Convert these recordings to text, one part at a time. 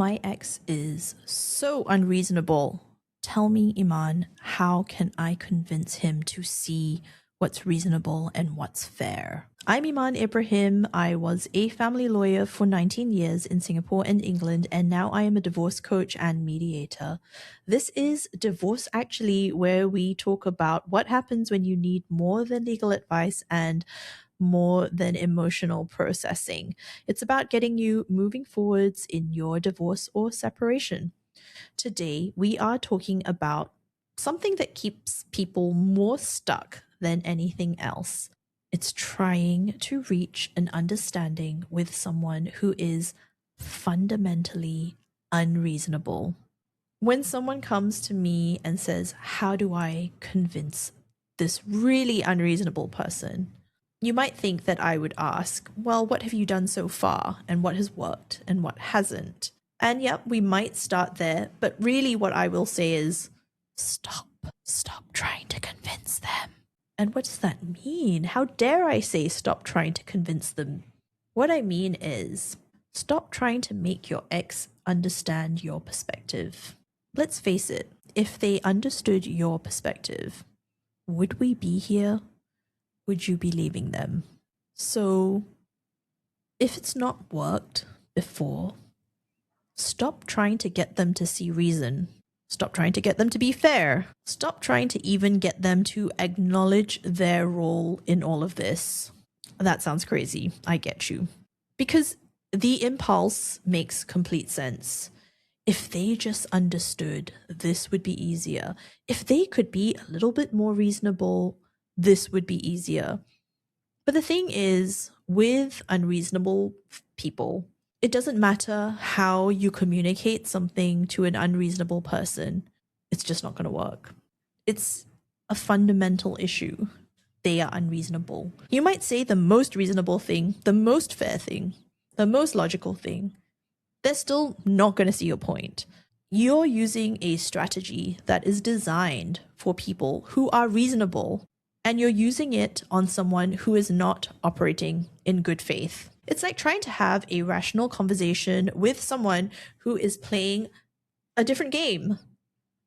My ex is so unreasonable. Tell me, Iman, how can I convince him to see what's reasonable and what's fair? I'm Iman Ibrahim. I was a family lawyer for 19 years in Singapore and England, and now I am a divorce coach and mediator. This is Divorce Actually, where we talk about what happens when you need more than legal advice and more than emotional processing. It's about getting you moving forwards in your divorce or separation. Today, we are talking about something that keeps people more stuck than anything else. It's trying to reach an understanding with someone who is fundamentally unreasonable. When someone comes to me and says, "How do I convince this really unreasonable person?" You might think that I would ask, well, what have you done so far? And what has worked and what hasn't? And yep, we might start there. But really what I will say is, stop trying to convince them. And what does that mean? How dare I say stop trying to convince them? What I mean is, stop trying to make your ex understand your perspective. Let's face it, if they understood your perspective, would we be here? Would you be leaving them? So, if it's not worked before, stop trying to get them to see reason. Stop trying to get them to be fair. Stop trying to even get them to acknowledge their role in all of this. That sounds crazy. I get you. Because the impulse makes complete sense. If they just understood, this would be easier. If they could be a little bit more reasonable, this would be easier. But the thing is, with unreasonable people, it doesn't matter how you communicate something to an unreasonable person. It's just not going to work. It's a fundamental issue. They are unreasonable. You might say the most reasonable thing, the most fair thing, the most logical thing. They're still not going to see your point. You're using a strategy that is designed for people who are reasonable, and you're using it on someone who is not operating in good faith. It's like trying to have a rational conversation with someone who is playing a different game.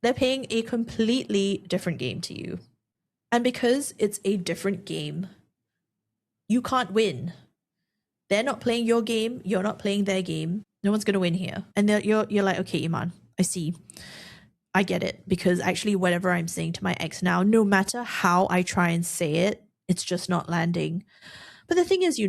They're playing a completely different game to you. And because it's a different game, you can't win. They're not playing your game, you're not playing their game. No one's going to win here. And you're like, okay, Iman, I see. I get it, because actually whatever I'm saying to my ex now, no matter how I try and say it, it's just not landing. But the thing is,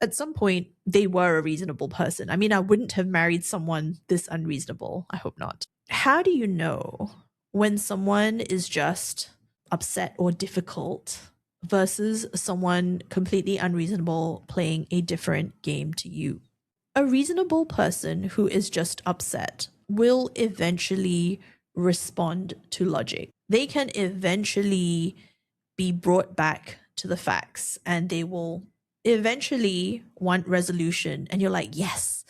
at some point they were a reasonable person. I mean, I wouldn't have married someone this unreasonable. I hope not. How do you know when someone is just upset or difficult versus someone completely unreasonable playing a different game to you? A reasonable person who is just upset will eventually respond to logic. They can eventually be brought back to the facts, and they will eventually want resolution. And you're like, yes,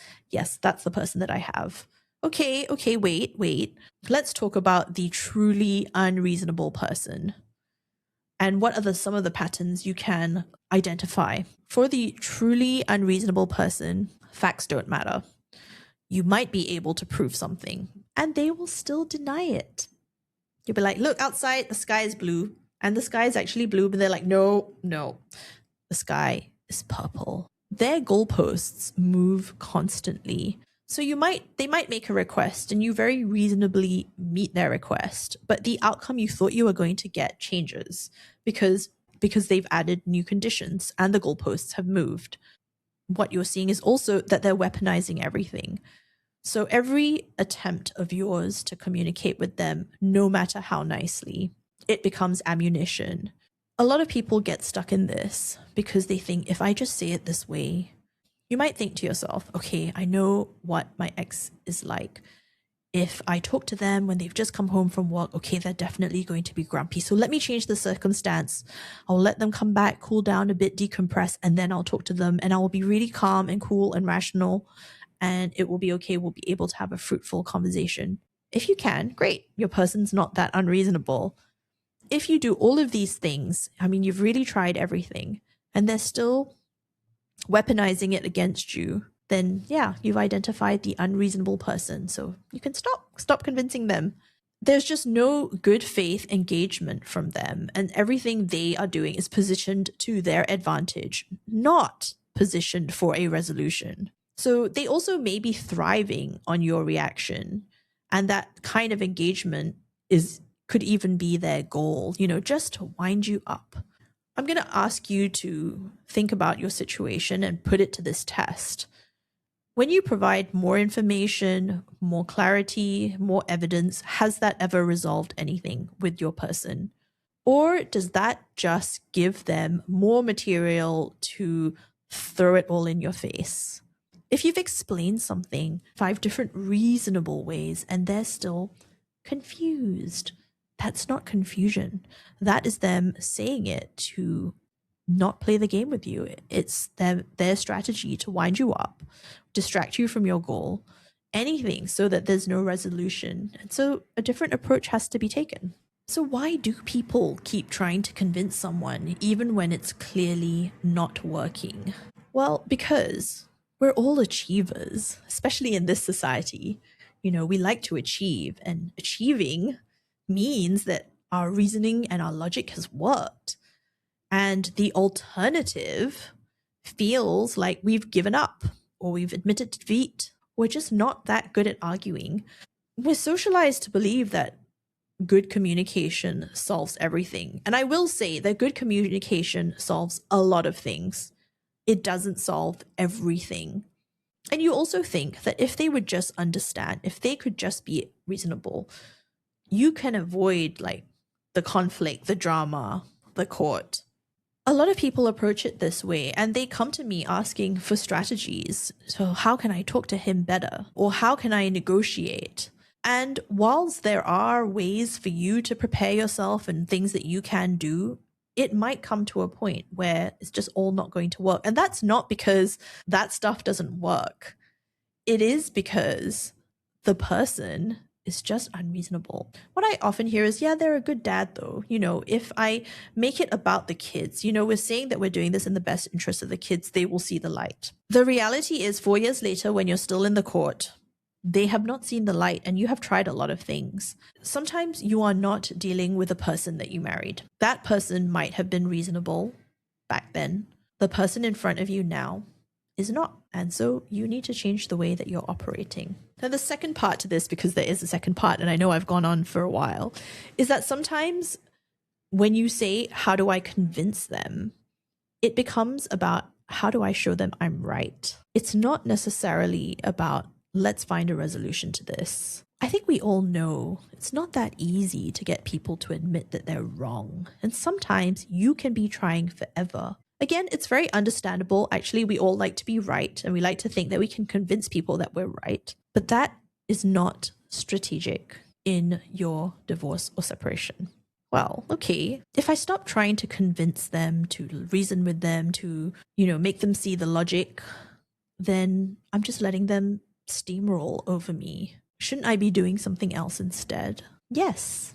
that's the person that I have. Okay, wait. Let's talk about the truly unreasonable person. And what are some of the patterns you can identify? For the truly unreasonable person, facts don't matter. You might be able to prove something, and they will still deny it. You'll be like, look, outside, the sky is blue. And the sky is actually blue, but they're like, no, the sky is purple. Their goalposts move constantly. So they might make a request, and you very reasonably meet their request, but the outcome you thought you were going to get changes because they've added new conditions and the goalposts have moved. What you're seeing is also that they're weaponizing everything. So every attempt of yours to communicate with them, no matter how nicely, it becomes ammunition. A lot of people get stuck in this because they think, if I just say it this way, you might think to yourself, okay, I know what my ex is like. If I talk to them when they've just come home from work, okay, they're definitely going to be grumpy. So let me change the circumstance. I'll let them come back, cool down a bit, decompress, and then I'll talk to them, and I will be really calm and cool and rational, and it will be okay. We'll be able to have a fruitful conversation. If you can, great. Your person's not that unreasonable. If you do all of these things, I mean, you've really tried everything, and they're still weaponizing it against you, then yeah, you've identified the unreasonable person. So you can stop convincing them. There's just no good faith engagement from them, and everything they are doing is positioned to their advantage, not positioned for a resolution. So they also may be thriving on your reaction, and that kind of engagement could even be their goal, just to wind you up. I'm going to ask you to think about your situation and put it to this test. When you provide more information, more clarity, more evidence, has that ever resolved anything with your person? Or does that just give them more material to throw it all in your face? If you've explained something 5 different reasonable ways and they're still confused, that's not confusion. That is them saying it to not play the game with you. It's their strategy to wind you up, distract you from your goal, anything so that there's no resolution. And so a different approach has to be taken. So why do people keep trying to convince someone even when it's clearly not working? Well, because we're all achievers, especially in this society. We like to achieve, and achieving means that our reasoning and our logic has worked. And the alternative feels like we've given up, or we've admitted defeat. We're just not that good at arguing. We're socialized to believe that good communication solves everything. And I will say that good communication solves a lot of things. It doesn't solve everything. And you also think that if they would just understand, if they could just be reasonable, you can avoid the conflict, the drama, the court. A lot of people approach it this way, and they come to me asking for strategies. So how can I talk to him better? Or how can I negotiate? And whilst there are ways for you to prepare yourself and things that you can do, it might come to a point where it's just all not going to work. And that's not because that stuff doesn't work. It is because the person is just unreasonable. What I often hear is, yeah, they're a good dad though. If I make it about the kids, we're saying that we're doing this in the best interest of the kids, they will see the light. The reality is 4 years later, when you're still in the court, they have not seen the light and you have tried a lot of things. Sometimes you are not dealing with a person that you married. That person might have been reasonable back then. The person in front of you now is not. And so you need to change the way that you're operating. Now, the second part to this, because there is a second part, and I know I've gone on for a while, is that sometimes when you say, how do I convince them? It becomes about, how do I show them I'm right? It's not necessarily about, let's find a resolution to this. I think we all know it's not that easy to get people to admit that they're wrong. And sometimes you can be trying forever. Again, it's very understandable. Actually, we all like to be right, and we like to think that we can convince people that we're right. But that is not strategic in your divorce or separation. Well, okay, if I stop trying to convince them, to reason with them, to, make them see the logic, then I'm just letting them steamroll over me. Shouldn't I be doing something else instead? Yes,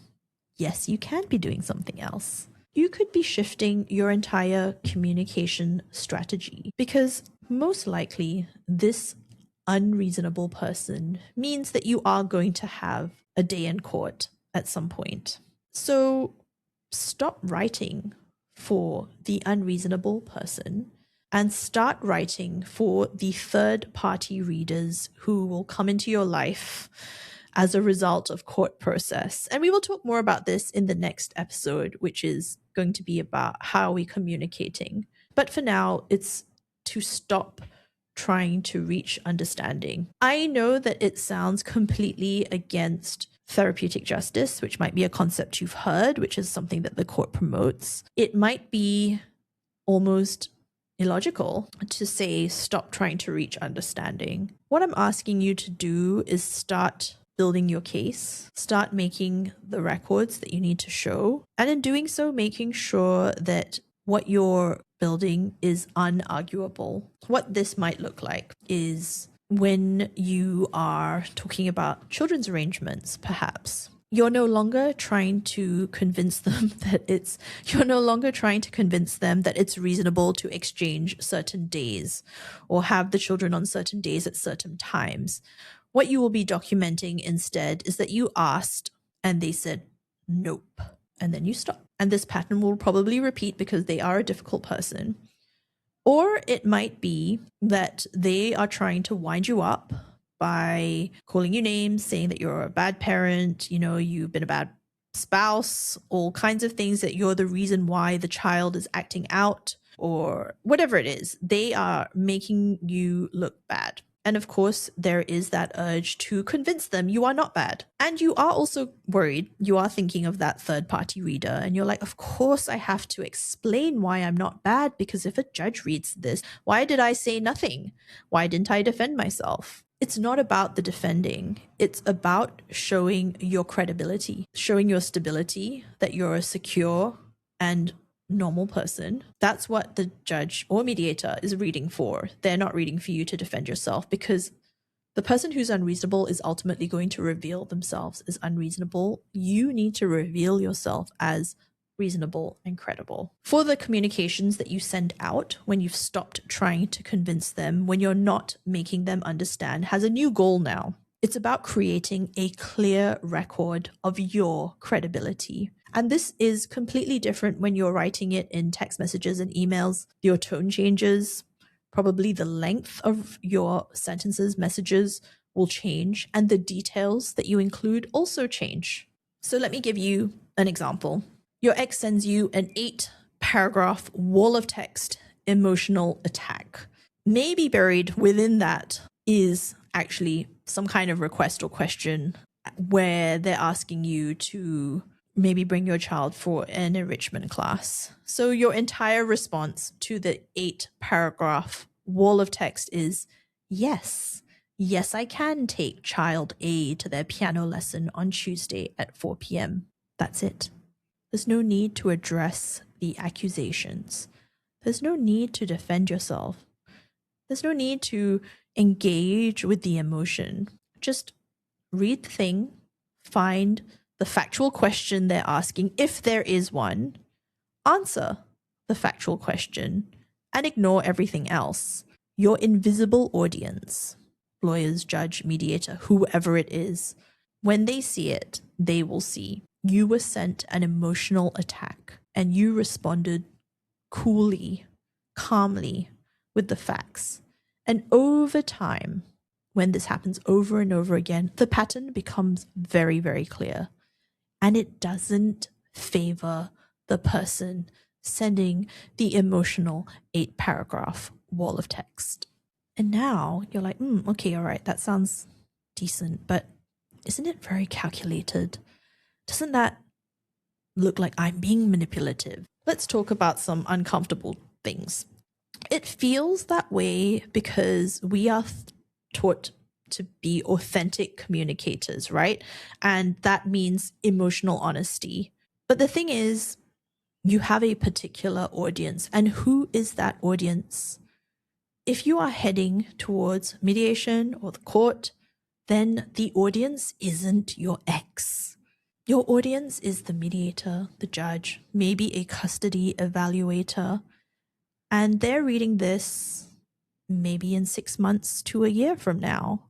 you can be doing something else. You could be shifting your entire communication strategy, because most likely this unreasonable person means that you are going to have a day in court at some point. So stop writing for the unreasonable person and start writing for the third-party readers who will come into your life as a result of court process. And we will talk more about this in the next episode, which is going to be about how we're communicating. But for now, it's to stop trying to reach understanding. I know that it sounds completely against therapeutic justice, which might be a concept you've heard, which is something that the court promotes. It might be almost illogical to say, stop trying to reach understanding. What I'm asking you to do is start building your case, start making the records that you need to show, and in doing so, making sure that what you're building is unarguable. What this might look like is when you are talking about children's arrangements, perhaps. you're no longer trying to convince them you're no longer trying to convince them that it's reasonable to exchange certain days or have the children on certain days at certain times. What you will be documenting instead is that you asked and they said nope, and then you stop. And this pattern will probably repeat because they are a difficult person. Or it might be that they are trying to wind you up by calling you names, saying that you're a bad parent, you've been a bad spouse, all kinds of things, that you're the reason why the child is acting out or whatever it is. They are making you look bad. And of course, there is that urge to convince them you are not bad. And you are also worried. You are thinking of that third-party reader. And you're like, of course, I have to explain why I'm not bad, because if a judge reads this, why did I say nothing? Why didn't I defend myself? It's not about the defending. It's about showing your credibility, showing your stability, that you're a secure and normal person. That's what the judge or mediator is reading for. They're not reading for you to defend yourself, because the person who's unreasonable is ultimately going to reveal themselves as unreasonable. You need to reveal yourself as reasonable and credible. For the communications that you send out when you've stopped trying to convince them, when you're not making them understand, has a new goal now. It's about creating a clear record of your credibility. And this is completely different when you're writing it in text messages and emails. Your tone changes. Probably the length of your sentences, messages will change, and the details that you include also change. So let me give you an example. Your ex sends you an 8-paragraph wall of text emotional attack. Maybe buried within that is actually some kind of request or question where they're asking you to maybe bring your child for an enrichment class. So your entire response to the 8-paragraph wall of text is, yes, I can take child A to their piano lesson on Tuesday at 4 p.m. That's it. There's no need to address the accusations. There's no need to defend yourself. There's no need to engage with the emotion. Just read the thing, find the factual question they're asking, if there is one, answer the factual question, and ignore everything else. Your invisible audience, lawyers, judge, mediator, whoever it is, when they see it, they will see you were sent an emotional attack and you responded coolly, calmly, with the facts. And over time, when this happens over and over again, the pattern becomes very, very clear. And it doesn't favor the person sending the emotional 8-paragraph wall of text. And now you're like, okay, all right, that sounds decent, but isn't it very calculated? Doesn't that look like I'm being manipulative? Let's talk about some uncomfortable things. It feels that way because we are taught to be authentic communicators, right? And that means emotional honesty. But the thing is, you have a particular audience. And who is that audience? If you are heading towards mediation or the court, then the audience isn't your ex. Your audience is the mediator, the judge, maybe a custody evaluator. And they're reading this maybe in 6 months to a year from now.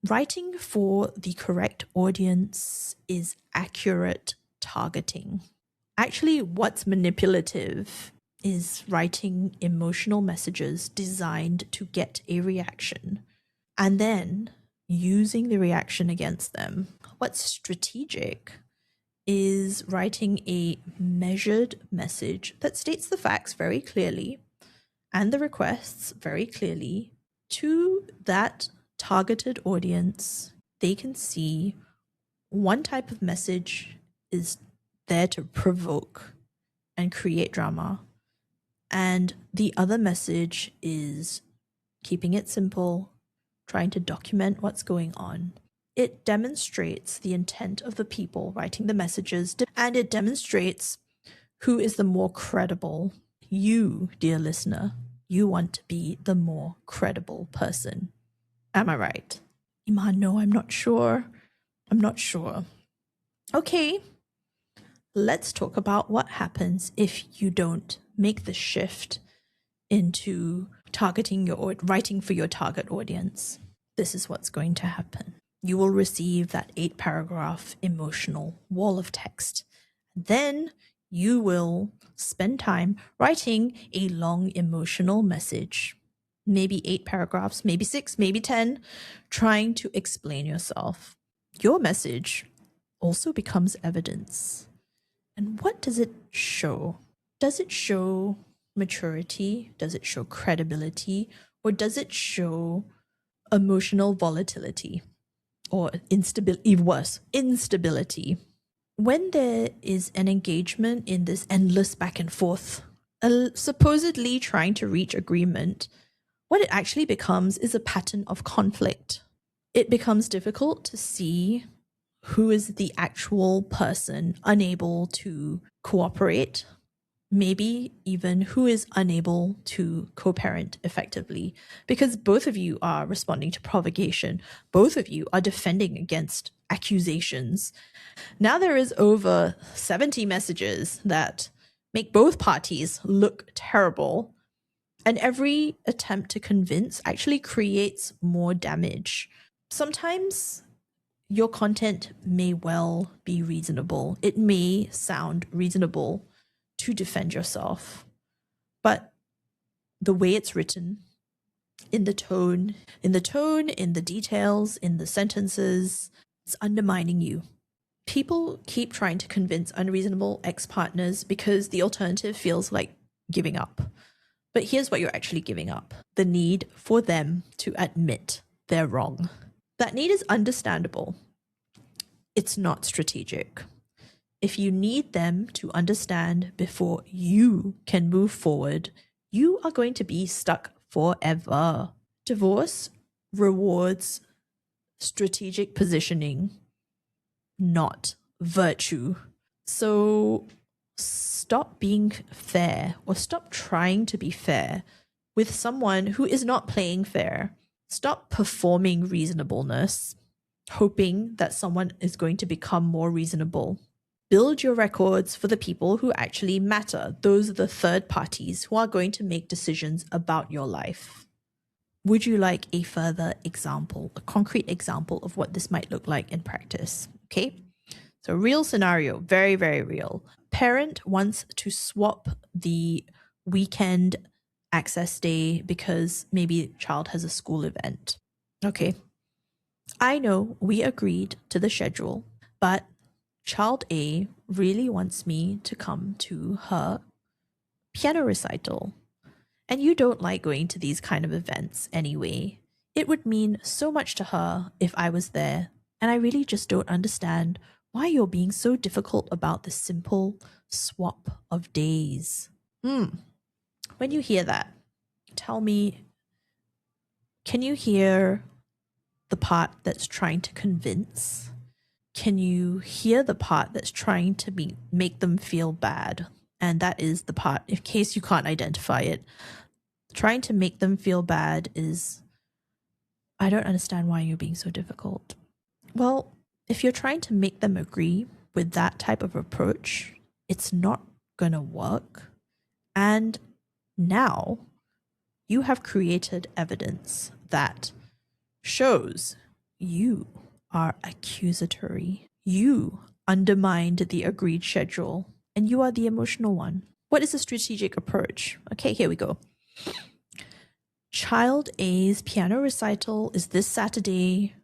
Writing for the correct audience is accurate targeting. Actually, what's manipulative is writing emotional messages designed to get a reaction and then using the reaction against them. What's strategic is writing a measured message that states the facts very clearly and the requests very clearly to that targeted audience. They can see one type of message is there to provoke and create drama, and the other message is keeping it simple, trying to document what's going on. It demonstrates the intent of the people writing the messages, and it demonstrates who is the more credible. You, dear listener, you want to be the more credible person. Am I right? Iman, no, I'm not sure. Okay, let's talk about what happens if you don't make the shift into targeting your writing for your target audience. This is what's going to happen. You will receive that 8-paragraph emotional wall of text. Then you will spend time writing a long emotional message. Maybe 8 paragraphs, maybe 6, maybe 10, trying to explain yourself. Your message also becomes evidence. And what does it show? Does it show maturity? Does it show credibility? Or does it show emotional volatility or instability? Even worse, instability. When there is an engagement in this endless back and forth, supposedly trying to reach agreement, what it actually becomes is a pattern of conflict. It becomes difficult to see who is the actual person unable to cooperate, maybe even who is unable to co-parent effectively, because both of you are responding to provocation. Both of you are defending against accusations. Now there is over 70 messages that make both parties look terrible, and every attempt to convince actually creates more damage. Sometimes your content may well be reasonable. It may sound reasonable to defend yourself, but the way it's written, in the tone, in the details, in the sentences, it's undermining you. People keep trying to convince unreasonable ex-partners because the alternative feels like giving up. But here's what you're actually giving up: the need for them to admit they're wrong. That need is understandable. It's not strategic. If you need them to understand before you can move forward, you are going to be stuck forever. Divorce rewards strategic positioning, not virtue. So stop being fair, or stop trying to be fair with someone who is not playing fair. Stop performing reasonableness, hoping that someone is going to become more reasonable. Build your records for the people who actually matter. Those are the third parties who are going to make decisions about your life. Would you like a further example, a concrete example of what this might look like in practice? Okay. So, real scenario, very, very real. Parent wants to swap the weekend access day because maybe child has a school event. Okay. I know we agreed to the schedule, but child A really wants me to come to her piano recital. And you don't like going to these kind of events anyway. It would mean so much to her if I was there, and I really just don't understand why you're being so difficult about this simple swap of days. When you hear that, tell me, can you hear the part that's trying to convince? Can you hear the part that's trying to make them feel bad? And that is the part, in case you can't identify it, trying to make them feel bad is, I don't understand why you're being so difficult. Well, if you're trying to make them agree with that type of approach, it's not going to work. And now you have created evidence that shows you are accusatory. You undermined the agreed schedule, and you are the emotional one. What is a strategic approach? Okay, here we go. Child A's piano recital is this Saturday,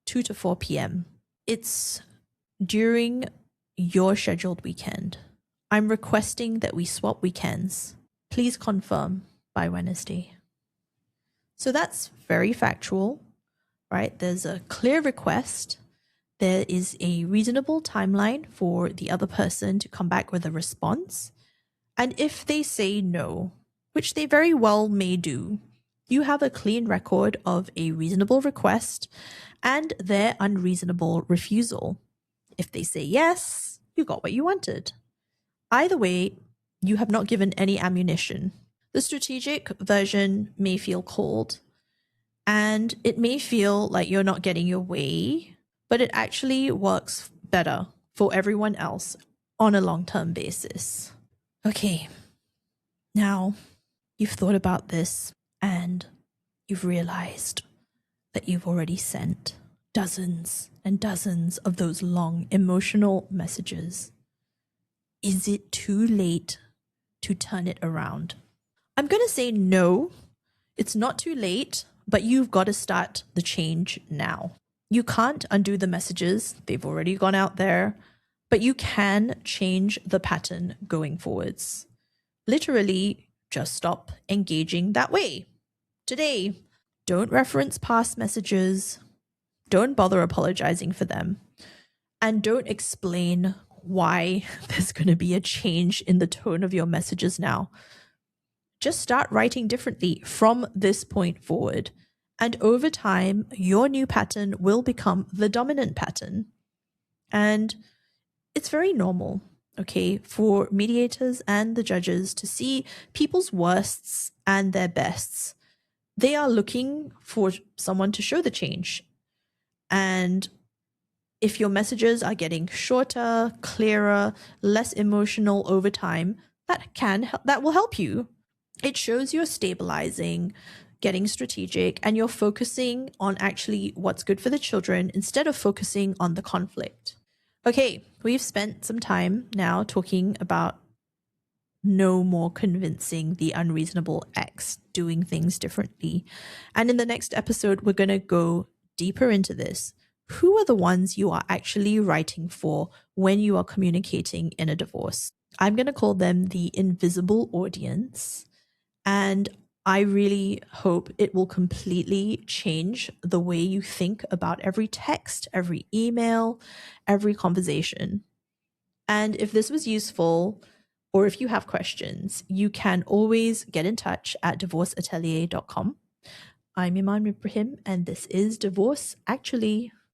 2 to 4 p.m. It's during your scheduled weekend. I'm requesting that we swap weekends. Please confirm by Wednesday. So that's very factual, right? There's a clear request. There is a reasonable timeline for the other person to come back with a response. And if they say no, which they very well may do, you have a clean record of a reasonable request and their unreasonable refusal. If they say yes, you got what you wanted. Either way, you have not given any ammunition. The strategic version may feel cold, and it may feel like you're not getting your way, but it actually works better for everyone else on a long-term basis. Okay, now you've thought about this and you've realized that you've already sent dozens and dozens of those long emotional messages. Is it too late to turn it around? I'm going to say no, it's not too late, but you've got to start the change now. You can't undo the messages, they've already gone out there, but you can change the pattern going forwards. Literally, just stop engaging that way. Today, don't reference past messages, don't bother apologizing for them, and don't explain why there's going to be a change in the tone of your messages now. Just start writing differently from this point forward. And over time, your new pattern will become the dominant pattern. And it's very normal, okay, for mediators and the judges to see people's worsts and their bests. They are looking for someone to show the change. And if your messages are getting shorter, clearer, less emotional over time, that will help you. It shows you're stabilizing, getting strategic, and you're focusing on actually what's good for the children instead of focusing on the conflict. Okay, we've spent some time now talking about no more convincing the unreasonable ex, doing things differently. And in the next episode, we're going to go deeper into this. Who are the ones you are actually writing for when you are communicating in a divorce? I'm going to call them the invisible audience. And I really hope it will completely change the way you think about every text, every email, every conversation. And if this was useful, or if you have questions, you can always get in touch at divorceatelier.com. I'm Iman Ibrahim, and this is Divorce Actually.